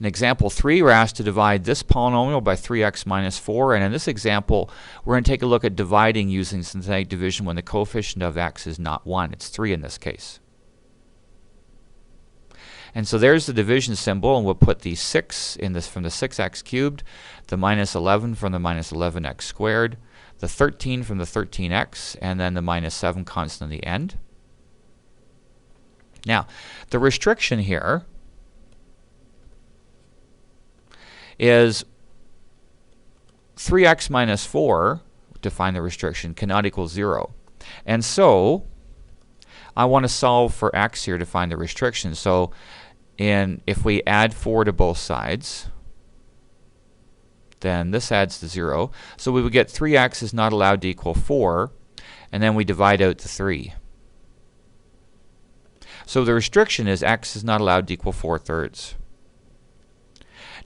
In example 3, we're asked to divide this polynomial by 3x minus 4, and in this example, we're going to take a look at dividing using synthetic division when the coefficient of x is not 1. It's 3 in this case. And so there's the division symbol, and we'll put the 6 in this from the 6x cubed, the minus 11 from the minus 11x squared, the 13 from the 13x, and then the minus 7 constant at the end. Now, the restriction here is 3x minus 4, to find the restriction, cannot equal 0. And so I want to solve for x here to find the restriction. So if we add 4 to both sides, then this adds to 0. So we would get 3x is not allowed to equal 4, and then we divide out the 3. So the restriction is x is not allowed to equal 4/3.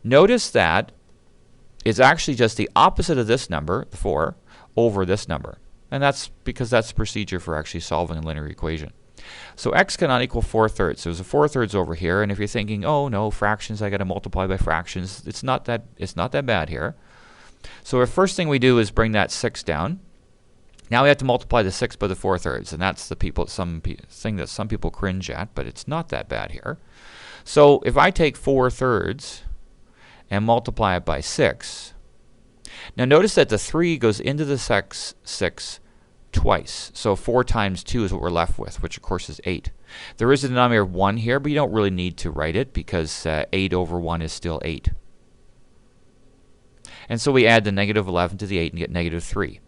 Notice that it's actually just the opposite of this number, the 4, over this number. And that's because that's the procedure for actually solving a linear equation. So x cannot equal 4/3. So there's a 4/3 over here, and if you're thinking, oh no, fractions, I got to multiply by fractions, it's not that bad here. So the first thing we do is bring that 6 down. Now we have to multiply the 6 by the 4/3, and that's the thing that some people cringe at, but it's not that bad here. So if I take 4/3 and multiply it by 6, now notice that the 3 goes into the 6 twice. So 4 times 2 is what we're left with, which of course is 8. There is a denominator of 1 here, but you don't really need to write it because 8 over 1 is still 8. And so we add the negative 11 to the 8 and get negative 3.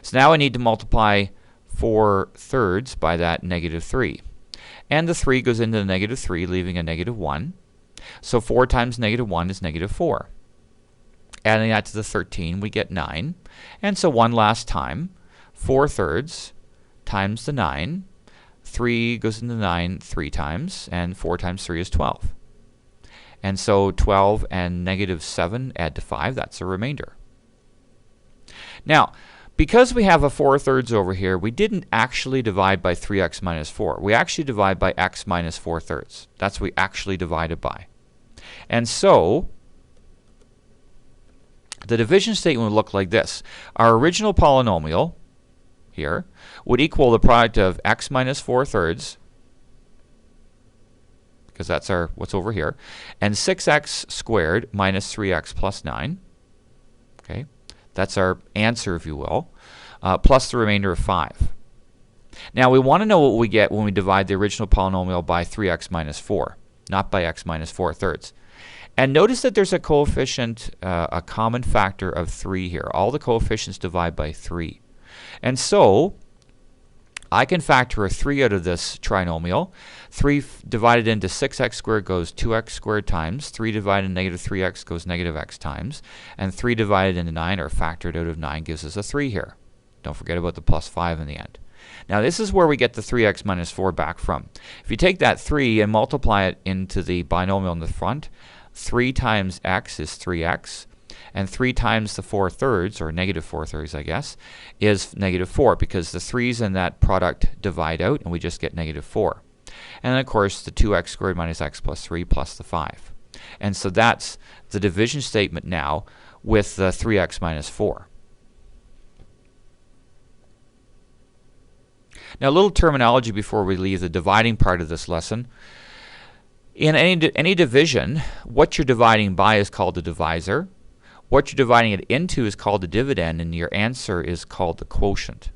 So now I need to multiply 4/3 by that negative 3. And the 3 goes into the negative 3, leaving a negative 1. So 4 times negative 1 is negative 4. Adding that to the 13, we get 9. And so one last time, 4/3 times the 9. 3 goes into 9 3 times, and 4 times 3 is 12. And so 12 and negative 7 add to 5. That's a remainder. Now, because we have a 4/3 over here, we didn't actually divide by 3x minus 4. We actually divide by x minus 4/3. That's what we actually divided by. And so the division statement would look like this. Our original polynomial here would equal the product of x minus 4/3, because that's what's over here, and 6x squared minus 3x plus 9. Okay, that's our answer, if you will, plus the remainder of 5. Now we want to know what we get when we divide the original polynomial by 3x minus 4, not by x minus 4/3. And notice that there's a coefficient, a common factor of 3 here. All the coefficients divide by 3. And so I can factor a 3 out of this trinomial. 3 divided into 6x squared goes 2x squared times. 3 divided into negative 3x goes negative x times. And 3 divided into 9, or factored out of 9, gives us a 3 here. Don't forget about the plus 5 in the end. Now this is where we get the 3x minus 4 back from. If you take that 3 and multiply it into the binomial in the front, 3 times x is 3x, and 3 times the 4/3, or negative 4/3 I guess, is negative 4, because the 3's in that product divide out and we just get negative 4. And then of course the 2x squared minus x plus 3 plus the 5. And so that's the division statement now with the 3x minus 4. Now a little terminology before we leave the dividing part of this lesson. In any division, what you're dividing by is called the divisor. What you're dividing it into is called the dividend, and your answer is called the quotient.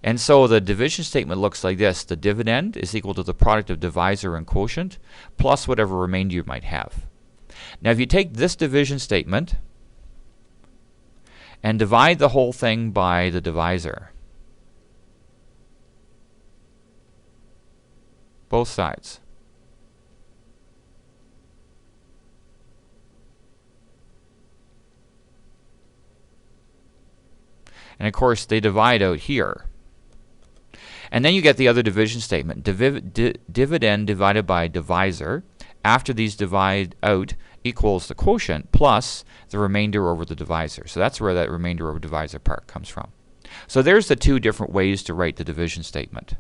And so the division statement looks like this. The dividend is equal to the product of divisor and quotient plus whatever remainder you might have. Now if you take this division statement and divide the whole thing by the divisor, both sides, and of course they divide out here. And then you get the other division statement. Dividend divided by divisor after these divide out equals the quotient plus the remainder over the divisor. So that's where that remainder over divisor part comes from. So there's the two different ways to write the division statement.